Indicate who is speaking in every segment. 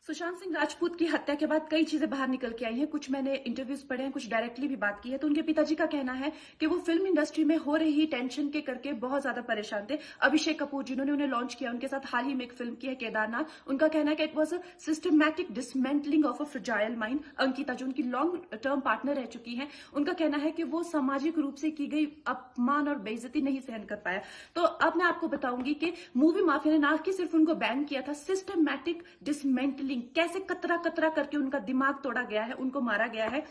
Speaker 1: सुशांत सिंह राजपूत की हत्या के बाद कई चीजें बाहर निकल के आई हैं। कुछ मैंने इंटरव्यूज पढ़े हैं, कुछ डायरेक्टली भी बात की है। तो उनके पिताजी का कहना है कि वो फिल्म इंडस्ट्री में हो रही टेंशन के करके बहुत ज्यादा परेशान थे। अभिषेक कपूर जिन्होंने उन्हें लॉन्च किया, उनके साथ हाल ही में एक फिल्म की है केदारनाथ। उनका कहना है कि it was a systematic dismantling of a fragile mind. Ankita जो उनकी लॉन्ग टर्म पार्टनर रह चुकी है, उनका कहना है कि वो सामाजिक रूप से की गई अपमान और बेइज्जती नहीं सहन कर पाया। तो अब मैं आपको बताऊंगी कि मूवी माफिया ने ना कि सिर्फ उनको बैन किया था, सिस्टमैटिक डिसमेंटलिंग, कैसे कतरा कतरा करके उनका दिमाग तोड़ा गया है, उनको मारा गया है।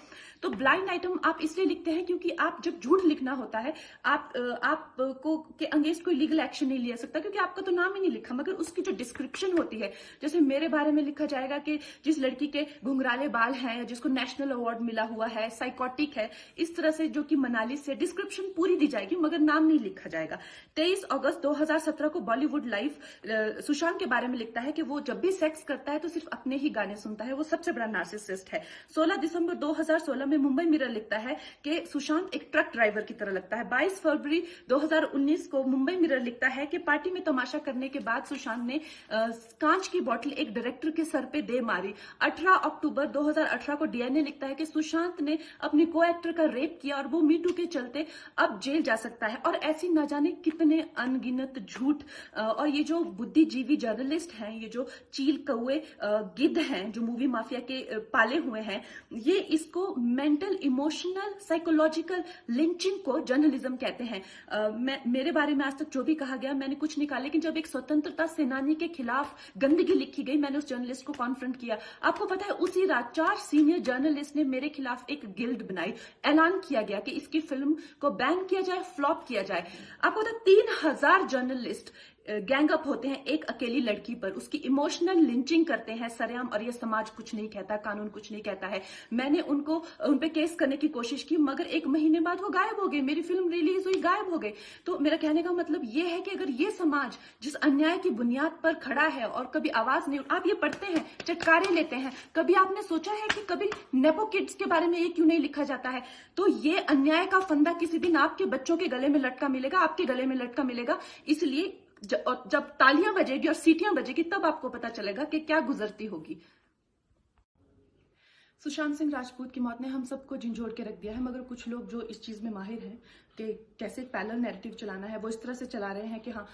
Speaker 1: तो ब्लाइंड आइटम आप इसलिए लिखते हैं क्योंकि आप जब झूठ लिखना होता है, आपको के अगेंस्ट कोई लीगल एक्शन नहीं लिया सकता क्योंकि आपका तो नाम ही नहीं लिखा, मगर उसकी जो डिस्क्रिप्शन होती है, जैसे मेरे बारे में लिखा जाएगा कि जिस लड़की के घुंघराले बाल हैं, जिसको नेशनल अवार्ड मिला हुआ है, साइकोटिक है, इस तरह से जो कि मनाली से डिस्क्रिप्शन पूरी दी जाएगी मगर नाम नहीं लिखा जाएगा। 23 अगस्त 2017 को बॉलीवुड लाइव सुशांत के बारे में लिखता है कि वो जब भी सेक्स करता है तो सिर्फ अपने ही गाने सुनता है, वो सबसे बड़ा नार्सिसिस्ट है। 16 दिसंबर 2016 में मुंबई मिरर लिखता है कि सुशांत एक ट्रक ड्राइवर की तरह लगता है। 22 फरवरी 2019 को मुंबई मिरर लिखता है कि पार्टी में तमाशा करने के बाद सुशांत ने कांच की बोतल एक डायरेक्टर के सर पे दे मारी। 18 अक्टूबर 2018 को डीएनए लिखता है कि सुशांत ने अपने को एक्टर का रेप किया और वो मीटू के चलते अब जेल जा सकता है। और ऐसी न जाने कितने अनगिनत झूठ। और ये जो बुद्धिजीवी जर्नलिस्ट हैं, ये जो चील कौए गिद्ध हैं जो मूवी माफिया के पाले हुए हैं, ये इसको मेंटल इमोशनल साइकोलॉजिकल लिंचिंग को जर्नलिज्म कहते हैं। मेरे बारे में आज तक जो भी कहा गया मैंने कुछ नहीं कहा, लेकिन जब एक स्वतंत्रता सेनानी के खिलाफ गंदगी लिखी गई, मैंने उस जर्नलिस्ट को कॉन्फ्रंट किया। आपको पता है उसी रात 4 सीनियर जर्नलिस्ट ने मेरे खिलाफ एक गिल्ड बनाई। ऐलान किया गया कि इसकी फिल्म को बैन किया जाए, फ्लॉप किया जाए। आपको पता है 3000 जर्नलिस्ट गैंग अप होते हैं एक अकेली लड़की पर, उसकी इमोशनल लिंचिंग करते हैं सरेआम, और ये समाज कुछ नहीं कहता, कानून कुछ नहीं कहता है। मैंने उन पे केस करने की कोशिश की मगर 1 महीने बाद वो गायब हो गए, मेरी फिल्म रिलीज हुई, गायब हो गए। तो मेरा कहने का मतलब ये है कि अगर ये समाज जिस अन्याय की बुनियाद पर खड़ा है और कभी आवाज नहीं, आप ये पढ़ते हैं, चटकारे लेते हैं, कभी आपने सोचा है कि कभी नेपो किड्स के बारे में ये क्यों नहीं लिखा जाता है? तो ये अन्याय का फंदा किसी दिन आपके बच्चों के गले में लटका मिलेगा, आपके गले में लटका मिलेगा। इसलिए जब तालियां बजेगी और सीटियां बजेगी तब आपको पता चलेगा कि क्या गुजरती होगी। सुशांत सिंह राजपूत की मौत ने हम सबको झंझोड़ के रख दिया है, मगर कुछ लोग जो इस चीज में माहिर हैं कि कैसे पैरेलल नैरेटिव चलाना है, वो इस तरह से चला रहे हैं कि हाँ,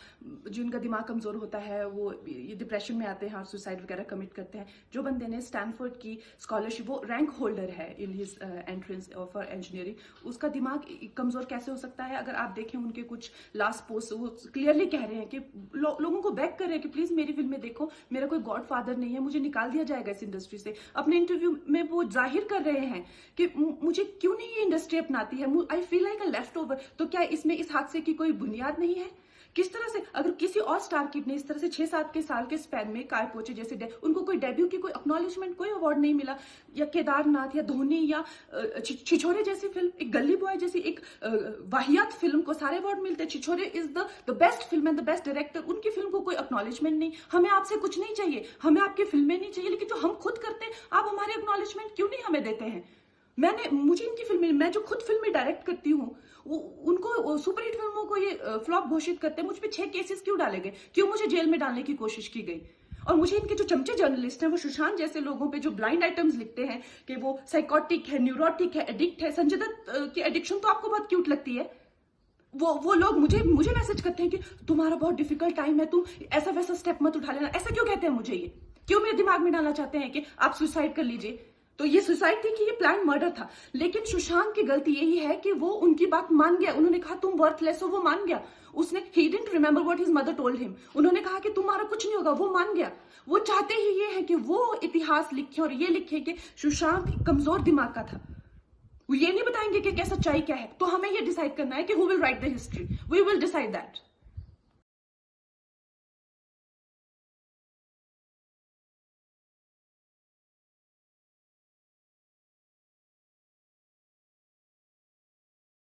Speaker 1: जिनका दिमाग कमजोर होता है वो ये डिप्रेशन में आते हैं और सुसाइड वगैरह कमिट करते हैं। जो बंदे ने स्टैनफोर्ड की स्कॉलरशिप, वो रैंक होल्डर है in his entrance for engineering, उसका दिमाग कमजोर कैसे हो सकता है? अगर आप देखें उनके कुछ लास्ट पोस्ट, वो क्लियरली कह रहे हैं कि लोगों को बैक कर रहे हैं कि प्लीज मेरी फिल्में देखो, मेरा कोई गॉड फादर नहीं है, मुझे निकाल दिया जाएगा इस इंडस्ट्री से। अपने इंटरव्यू में वो जाहिर कर रहे हैं कि मुझे क्यों नहीं ये इंडस्ट्री अपनाती है, I feel like a left over. तो क्या इसमें इस हादसे की कोई बुनियाद नहीं है? किस तरह से अगर किसी और स्टार किड ने इस तरह से 6-7 के साल के स्पैन में काय पोचे जैसे उनको कोई डेब्यू की कोई एक्नॉलेजमेंट, कोई अवार्ड नहीं मिला, या केदारनाथ या धोनी या छिछोरे जैसी फिल्म, एक गली बॉय जैसी एक वाहियात फिल्म को सारे अवार्ड मिलते हैं। Chhichhore is the best film and the best director, उनकी फिल्म को कोई एक्नॉलेजमेंट नहीं। हमें आपसे कुछ नहीं चाहिए, हमें आपकी फिल्में नहीं चाहिए, लेकिन जो हम खुद करते हैं आप हमारे एक्नॉलेजमेंट क्यों नहीं हमें देते हैं? मुझे इनकी फिल्में, मैं जो खुद फिल्में डायरेक्ट करती हूँ, उनको सुपरहिट फिल्मों को ये फ्लॉप घोषित करते हैं। मुझ पे 6 केसेस क्यों डाले गए? क्यों मुझे जेल में डालने की कोशिश की गई? और मुझे इनके जो चमचे जर्नलिस्ट हैं, वो सुशांत जैसे लोगों पे जो ब्लाइंड आइटम्स लिखते हैं कि वो साइकोटिक है, न्यूरोटिक है, एडिक्ट है। संजय दत्त की एडिक्शन तो आपको बहुत क्यूट लगती है। वो लोग मुझे मैसेज करते हैं कि तुम्हारा बहुत डिफिकल्ट टाइम है, तुम ऐसा वैसा स्टेप मत उठा लेना। ऐसा क्यों कहते हैं मुझे? ये क्यों मेरे दिमाग में डालना चाहते हैं कि आप सुसाइड कर लीजिए? तो ये सुसाइड थी कि ये प्लान मर्डर था? लेकिन सुशांत की गलती यही है कि वो उनकी बात मान गया। उन्होंने कहा तुम वर्थलेस हो, वो मान गया। उसने he didn't remember what his mother told him. उन्होंने कहा कि तुम्हारा कुछ नहीं होगा, वो मान गया। वो चाहते ही ये है कि वो इतिहास लिखे और ये लिखे कि सुशांत कमजोर दिमाग का था। वो ये नहीं बताएंगे कि क्या सच्चाई क्या है। तो हमें ये डिसाइड करना है कि who will write the history, we will decide that.